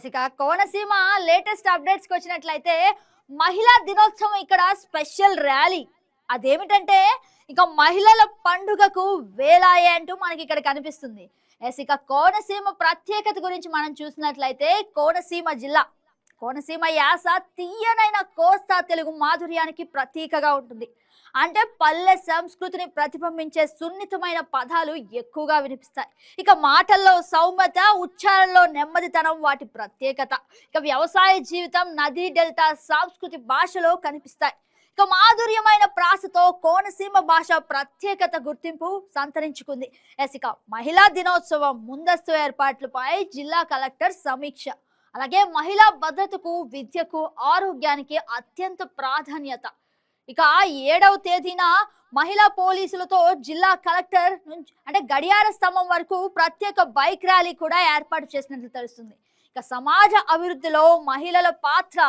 ఇక కోనసీమ లేటెస్ట్ అప్డేట్స్కి వచ్చినట్లయితే మహిళా దినోత్సవం ఇక్కడ స్పెషల్ ర్యాలీ. అదేమిటంటే ఇక మహిళల పండుగకు వేలాయే అంటూ మనకి ఇక్కడ కనిపిస్తుంది. ఇక కోనసీమ ప్రత్యేకత గురించి మనం చూసినట్లయితే కోనసీమ యాస తీయనైన కోస్తా తెలుగు మాధుర్యానికి ప్రతీకగా ఉంటుంది. అంటే పల్లె సంస్కృతిని ప్రతిబింబించే సున్నితమైన పదాలు ఎక్కువగా వినిపిస్తాయి. ఇక మాటల్లో సౌమ్యత, ఉచ్చారణలో నెమ్మదితనం వాటి ప్రత్యేకత. ఇక వ్యవసాయ జీవితం, నదీ డెల్టా సంస్కృతి భాషలో కనిపిస్తాయి. ఇక మాధుర్యమైన ప్రాసతో కోనసీమ భాష ప్రత్యేకత గుర్తింపు సంతరించుకుంది. ఇక మహిళా దినోత్సవం ముందస్తు ఏర్పాట్లపై జిల్లా కలెక్టర్ సమీక్ష. అలాగే మహిళా భద్రతకు, విద్యకు, ఆరోగ్యానికి అత్యంత ప్రాధాన్యత. ఇక 7వ తేదీన మహిళా పోలీసులతో జిల్లా కలెక్టర్ నుంచి అంటే గడియార స్తంభం వరకు ప్రత్యేక బైక్ ర్యాలీ కూడా ఏర్పాటు చేసినట్లు తెలుస్తుంది. ఇక సమాజ అభివృద్ధిలో మహిళల పాత్ర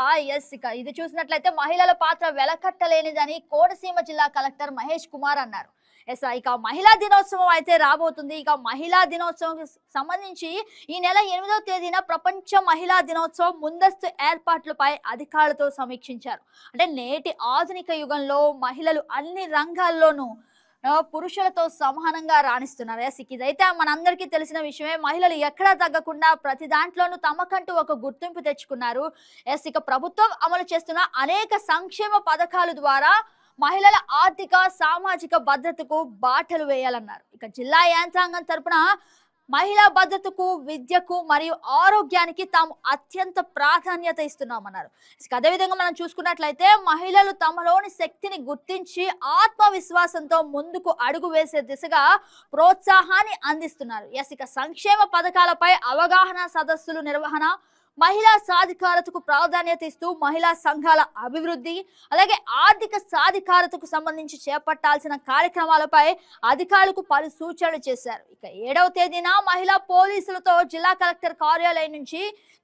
ఇక ఇది చూసినట్లయితే మహిళల పాత్ర వెలకట్టలేనిదని కోనసీమ జిల్లా కలెక్టర్ మహేష్ కుమార్ అన్నారు. ఇక మహిళా దినోత్సవం అయితే రాబోతుంది. ఇక మహిళా దినోత్సవం సంబంధించి ఈ నెల 8వ తేదీన ప్రపంచ మహిళా దినోత్సవం ముందస్తు ఏర్పాట్లపై అధికారులతో సమీక్షించారు. అంటే నేటి ఆధునిక యుగంలో మహిళలు అన్ని రంగాల్లోనూ పురుషులతో సమానంగా రాణిస్తున్నారు. ఇదైతే మనందరికీ తెలిసిన విషయమే. మహిళలు ఎక్కడా తగ్గకుండా ప్రతి దాంట్లోనూ తమకంటూ ఒక గుర్తింపు తెచ్చుకున్నారు. ఇక ప్రభుత్వం అమలు చేస్తున్న అనేక సంక్షేమ పథకాల ద్వారా మహిళల ఆర్థిక, సామాజిక భద్రతకు బాటలు వేయాలన్నారు. ఇక జిల్లా యంత్రాంగం తరపున మహిళా భద్రతకు, విద్యకు మరియు ఆరోగ్యానికి తాము అత్యంత ప్రాధాన్యత ఇస్తున్నామన్నారు. అదేవిధంగా మనం చూసుకున్నట్లయితే మహిళలు తమలోని శక్తిని గుర్తించి ఆత్మవిశ్వాసంతో ముందుకు అడుగు వేసే దిశగా ప్రోత్సాహాన్ని అందిస్తున్నారు. ఇక సంక్షేమ పథకాలపై అవగాహన సదస్సులు నిర్వహణ, మహిళా సాధికారతకు ప్రాధాన్యత ఇస్తూ మహిళా సంఘాల అభివృద్ధి, అలాగే ఆర్థిక సాధికారతకు సంబంధించి చేపట్టాల్సిన కార్యక్రమాలపై అధికారులకు పలు సూచనలు చేశారు. ఇక 7వ తేదీన మహిళా పోలీసులతో జిల్లా కలెక్టర్ కార్యాలయం నుంచి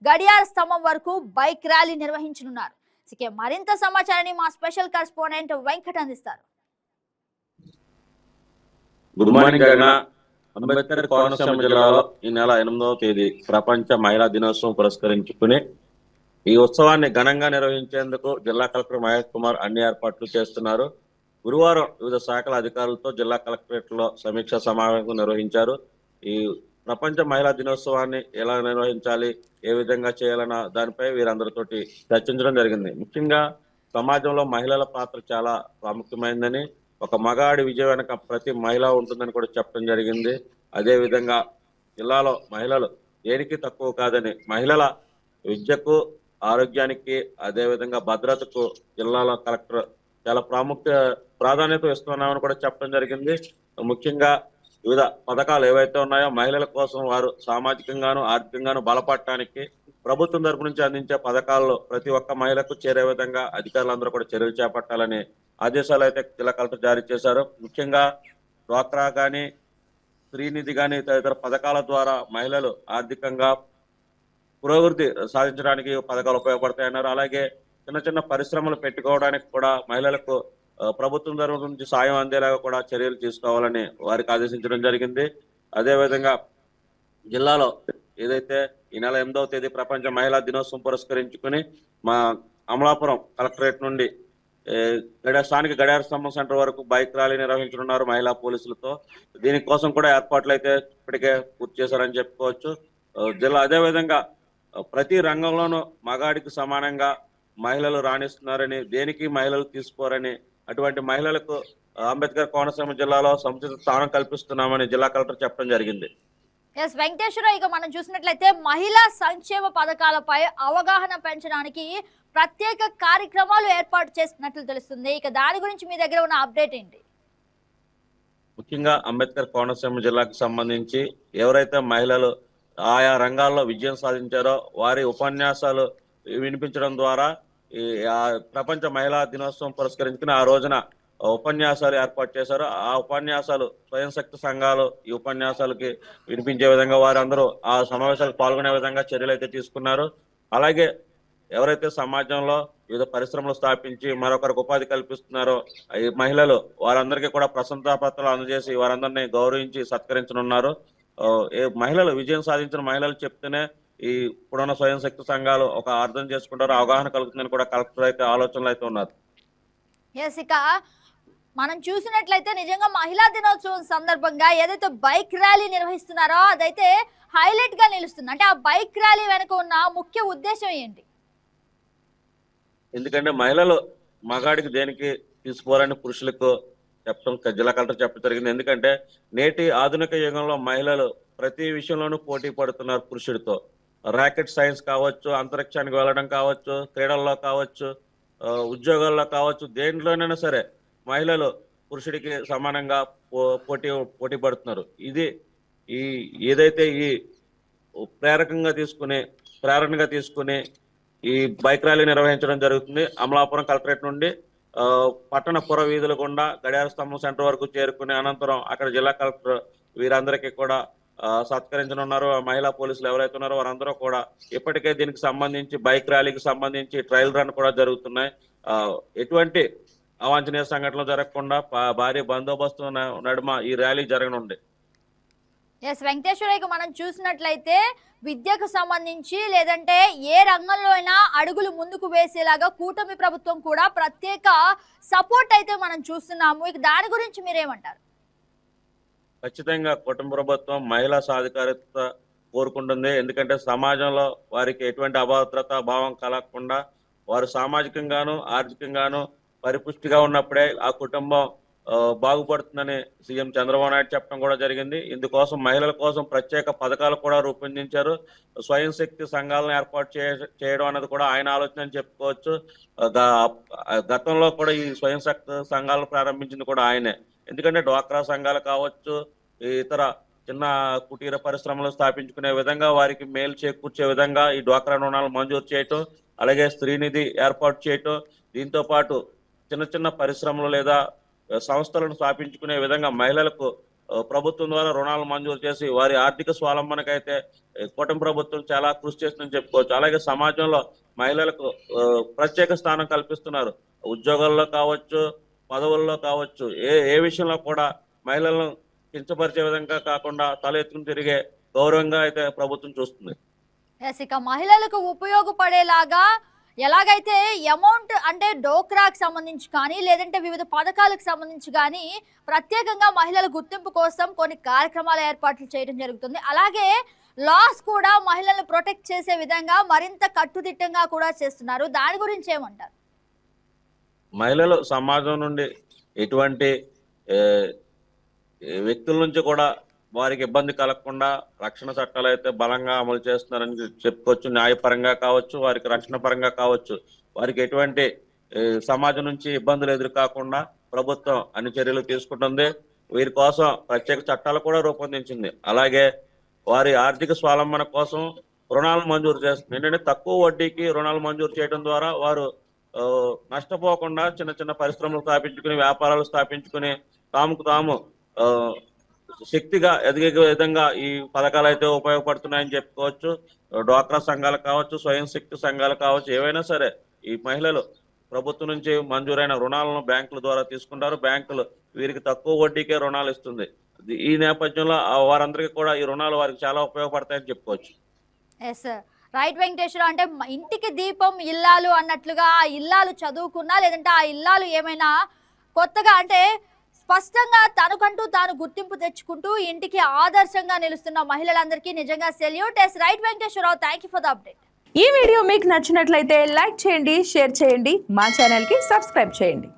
గడియార స్తంభం వరకు బైక్ ర్యాలీ నిర్వహించనున్నారు. ఇక మరింత సమాచారాన్ని మా స్పెషల్ కరెస్పాండెంట్ వెంకట్ అందిస్తారు. Good morning. అంబేద్కర్ కోనసీమ జిల్లాలో ఈ నెల 8వ తేదీ ప్రపంచ మహిళా దినోత్సవం పురస్కరించుకుని ఈ ఉత్సవాన్ని ఘనంగా నిర్వహించేందుకు జిల్లా కలెక్టర్ మహేష్ కుమార్ అన్ని ఏర్పాట్లు చేస్తున్నారు. గురువారం వివిధ శాఖల అధికారులతో జిల్లా కలెక్టరేట్ లో సమీక్ష సమావేశం నిర్వహించారు. ఈ ప్రపంచ మహిళా దినోత్సవాన్ని ఎలా నిర్వహించాలి, ఏ విధంగా చేయాలన్న దానిపై వీరందరితోటి చర్చించడం జరిగింది. ముఖ్యంగా సమాజంలో మహిళల పాత్ర చాలా ప్రాముఖ్యమైనదని, ఒక మగాడి విజయం వెనక ప్రతి మహిళ ఉంటుందని కూడా చెప్పడం జరిగింది. అదే విధంగా జిల్లాలో మహిళలు దేనికి తక్కువ కాదని, మహిళల విద్యకు, ఆరోగ్యానికి, అదే విధంగా భద్రతకు జిల్లాలో కలెక్టర్ చాలా ప్రాధాన్యత ఇస్తున్నామని కూడా చెప్పడం జరిగింది. ముఖ్యంగా వివిధ పథకాలు ఏవైతే ఉన్నాయో మహిళల కోసం వారు సామాజికంగాను, ఆర్థికంగాను బలపడటానికి ప్రభుత్వం తరపు నుంచి అందించే పథకాల్లో ప్రతి ఒక్క మహిళకు చేరే విధంగా అధికారులందరూ కూడా చర్యలు చేపట్టాలని ఆదేశాలు అయితే జిల్లా కలెక్టర్ జారీ చేశారు. ముఖ్యంగా డ్వాక్రా కానీ, శ్రీనిధి కానీ తదితర పథకాల ద్వారా మహిళలు ఆర్థికంగా పురోగతి సాధించడానికి పథకాలు ఉపయోగపడతాయన్నారు. అలాగే చిన్న చిన్న పరిశ్రమలు పెట్టుకోవడానికి కూడా మహిళలకు ప్రభుత్వం తరఫు నుంచి సాయం అందేలాగా కూడా చర్యలు తీసుకోవాలని వారికి ఆదేశించడం జరిగింది. అదేవిధంగా జిల్లాలో ఏదైతే ఈ నెల 8వ తేదీ ప్రపంచ మహిళా దినోత్సవం పురస్కరించుకుని మా అమలాపురం కలెక్టరేట్ నుండి స్థానిక గడియార స్తంభం సెంటర్ వరకు బైక్ ర్యాలీ నిర్వహించనున్నారు మహిళా పోలీసులతో. దీనికోసం కూడా ఏర్పాట్లు అయితే ఇప్పటికే పూర్తి చేశారని చెప్పుకోవచ్చు. అదేవిధంగా ప్రతి రంగంలోనూ మగాడికి సమానంగా మహిళలు రాణిస్తున్నారని, దేనికి మహిళలు తీసుకోరని, అటువంటి మహిళలకు అంబేద్కర్ కోనసీమ జిల్లాలో సముచిత స్థానం కల్పిస్తున్నామని జిల్లా కలెక్టర్ చెప్పడం జరిగింది. వెంకటేశ్వరరావు, ఇక మనం చూసినట్లయితే మహిళా సంక్షేమ పథకాలపై అవగాహన పెంచడానికి ప్రత్యేక కార్యక్రమాలు ఏర్పాటు చేస్తున్నట్లు తెలుస్తుంది. ఇక దాని గురించి మీ దగ్గర ఉన్న అప్డేట్ ఏంటి? ముఖ్యంగా అంబేద్కర్ కోనసీమ జిల్లాకు సంబంధించి ఎవరైతే మహిళలు ఆయా రంగాల్లో విజయం సాధించారో వారి ఉపన్యాసాలు వినిపించడం ద్వారా ఈ ప్రపంచ మహిళా దినోత్సవం పురస్కరించుకుని ఆ రోజున ఉపన్యాసాలు ఏర్పాటు చేశారు. ఆ ఉపన్యాసాలు స్వయం శక్తి సంఘాలు ఈ ఉపన్యాసాలకి వినిపించే విధంగా వారందరూ ఆ సమావేశాలకు పాల్గొనే విధంగా చర్యలు అయితే తీసుకున్నారు. అలాగే ఎవరైతే సమాజంలో వివిధ పరిశ్రమలు స్థాపించి మరొకరికి ఉపాధి కల్పిస్తున్నారో ఈ మహిళలు వారందరికీ కూడా ప్రశంసా పత్రాలు అందజేసి వారందరినీ గౌరవించి సత్కరించనున్నారు. మహిళలు విజయం సాధించిన మహిళలు చెప్తేనే ఈ ఇప్పుడున్న స్వయం శక్తి సంఘాలు ఒక అర్థం చేసుకుంటారు, అవగాహన కలుగుతుందని కూడా కలెక్టర్ అయితే ఆలోచనలు అయితే ఉన్నారు. ఎస్, ఇక మనం చూసినట్లయితే నిజంగా మహిళా దినోత్సవం సందర్భంగా ఏదైతే బైక్ ర్యాలీ నిర్వహిస్తున్నారో అదైతే హైలైట్ గా నిలుస్తుంది. అంటే ఆ బైక్ ర్యాలీ వెనుక ఉన్న ముఖ్య ఉద్దేశం ఏంటి? ఎందుకంటే మహిళలు మగాడికి దేనికి తీసుకోవాలని పురుషులకు చెప్పడం జిల్లా కలెక్టర్ చెప్పడం జరిగింది. ఎందుకంటే నేటి ఆధునిక యుగంలో మహిళలు ప్రతి విషయంలోనూ పోటీ పడుతున్నారు పురుషుడితో. రాకెట్ సైన్స్ కావచ్చు, అంతరిక్షానికి వెళ్ళడం కావచ్చు, క్రీడల్లో కావచ్చు, ఉద్యోగాల్లో కావచ్చు, దేంట్లోనైనా సరే మహిళలు పురుషుడికి సమానంగా పోటీ పడుతున్నారు. ఇది ఏదైతే ఈ ప్రేరణగా తీసుకుని ఈ బైక్ ర్యాలీ నిర్వహించడం జరుగుతుంది. అమలాపురం కలెక్టరేట్ నుండి పట్టణ పుర వీధుల గుండా గడియార స్తంభం సెంటర్ వరకు చేరుకునే అనంతరం అక్కడ జిల్లా కలెక్టర్ వీరందరికీ కూడా సత్కరించనున్నారు. మహిళా పోలీసులు ఎవరైతే ఉన్నారో వారందరూ కూడా ఇప్పటికే దీనికి సంబంధించి బైక్ ర్యాలీకి సంబంధించి ట్రయల్ రన్ కూడా జరుగుతున్నాయి. ఎటువంటి అవాంఛనీయ సంఘటనలు జరగకుండా భారీ బందోబస్తు నడుమ ఈ ర్యాలీ జరగనుంది. ఎస్ వెంకటేశ్వరయ్య, మనం చూసినట్లయితే విద్యకు సంబంధించి లేదంటే ఏ రంగంలో అయినా అడుగులు ముందుకు వేసేలాగా కూటమి ప్రభుత్వం కూడా ప్రత్యేక సపోర్ట్ అయితే మనం చూస్తున్నాము. ఇక దాని గురించి మీరేమంటారు? ఖచ్చితంగా కూటమి ప్రభుత్వం మహిళా సాధికారత కోరుకుంటుంది. ఎందుకంటే సమాజంలో వారికి ఎటువంటి అభద్రతా భావం కలగకుండా వారు సామాజికంగాను ఆర్థికంగాను పరిపుష్టిగా ఉన్నప్పుడే ఆ కుటుంబం బాగుపడుతుందని సీఎం చంద్రబాబు నాయుడు చెప్పడం కూడా జరిగింది. ఇందుకోసం మహిళల కోసం ప్రత్యేక పథకాలు కూడా రూపొందించారు. స్వయం శక్తి సంఘాలను ఏర్పాటు చేయడం అన్నది కూడా ఆయన ఆలోచన అని చెప్పుకోవచ్చు. గతంలో కూడా ఈ స్వయం శక్తి సంఘాలను ప్రారంభించింది కూడా ఆయనే. ఎందుకంటే డ్వాక్రా సంఘాలు కావచ్చు, ఇతర చిన్న కుటీర పరిశ్రమలు స్థాపించుకునే విధంగా వారికి మేలు చేకూర్చే విధంగా ఈ డ్వాక్రా రుణాలు మంజూరు చేయటం, అలాగే స్త్రీనిధి ఏర్పాటు చేయటం, దీంతో పాటు చిన్న చిన్న పరిశ్రమలు లేదా సంస్థలను స్థాపించుకునే విధంగా మహిళలకు ప్రభుత్వం ద్వారా రుణాలు మంజూరు చేసి వారి ఆర్థిక స్వావలంబనకైతే కూటమి ప్రభుత్వం చాలా కృషి చేస్తుందని చెప్పుకోవచ్చు. అలాగే సమాజంలో మహిళలకు ప్రత్యేక స్థానం కల్పిస్తున్నారు. ఉద్యోగాల్లో కావచ్చు, పదవుల్లో కావచ్చు, ఏ విషయంలో కూడా మహిళలను కించపరిచే విధంగా కాకుండా తల ఎత్తుకుని తిరిగే గౌరవంగా అయితే ప్రభుత్వం చూస్తుంది. ఇక మహిళలకు ఉపయోగపడేలాగా ఎలాగైతే అమౌంట్ అంటే డోక్రాకి సంబంధించి కానీ లేదంటే వివిధ పథకాలకు సంబంధించి కానీ ప్రత్యేకంగా మహిళల గుర్తింపు కోసం కొన్ని కార్యక్రమాల ఏర్పాట్లు చేయడం జరుగుతుంది. అలాగే లాస్ కూడా మహిళలను ప్రొటెక్ట్ చేసే విధంగా మరింత కట్టుదిట్టంగా కూడా చేస్తున్నారు. దాని గురించి ఏమంటారు? మహిళలు సమాజం నుండి ఎటువంటి వ్యక్తుల నుంచి కూడా వారికి ఇబ్బంది కలగకుండా రక్షణ చట్టాలు అయితే బలంగా అమలు చేస్తున్నారని చెప్పుకోవచ్చు. న్యాయపరంగా కావచ్చు, వారికి రక్షణ పరంగా కావచ్చు, వారికి ఎటువంటి సమాజం నుంచి ఇబ్బందులు ఎదురు కాకుండా ప్రభుత్వం అన్ని చర్యలు తీసుకుంటుంది. వీరి కోసం ప్రత్యేక చట్టాలు కూడా రూపొందించింది. అలాగే వారి ఆర్థిక స్వావలంబన కోసం రుణాలు మంజూరు చేస్తుంది. ఏంటంటే తక్కువ వడ్డీకి రుణాలు మంజూరు చేయడం ద్వారా వారు నష్టపోకుండా చిన్న చిన్న పరిశ్రమలు స్థాపించుకుని, వ్యాపారాలు స్థాపించుకుని తాముకు తాము శక్తిగా ఎదిగే విధంగా ఈ పథకాలు అయితే ఉపయోగపడుతున్నాయని చెప్పుకోవచ్చు. డ్వాక్రా సంఘాలు కావచ్చు, స్వయం శక్తి సంఘాలు కావచ్చు, ఏవైనా సరే ఈ మహిళలు ప్రభుత్వం నుంచి మంజూరైన రుణాలను బ్యాంకుల ద్వారా తీసుకుంటారు. బ్యాంకులు వీరికి తక్కువ వడ్డీకే రుణాలు ఇస్తుంది. ఈ నేపథ్యంలో వారందరికీ కూడా ఈ రుణాలు వారికి చాలా ఉపయోగపడతాయని చెప్పుకోవచ్చు. ఎస్ రైట్ వెంకటేశ్వర, అంటే ఇంటికి దీపం ఇల్లాలు అన్నట్లుగా ఆ ఇల్లాలు చదువుకున్నా లేదంటే ఆ ఇల్లాలు ఏమైనా కొత్తగా అంటే స్పష్టంగా తనకంటూ తాను గుర్తింపు తెచ్చుకుంటూ ఇంటికి ఆదర్శంగా నిలుస్తున్న మహిళలందరికీ నిజంగా salute. Yes right Venkateswara Rao, thank you for the update. ఈ వీడియో మీకు నచ్చినట్లయితే లైక్ చేయండి, షేర్ చేయండి, మా ఛానల్కి సబ్స్క్రైబ్ చేయండి.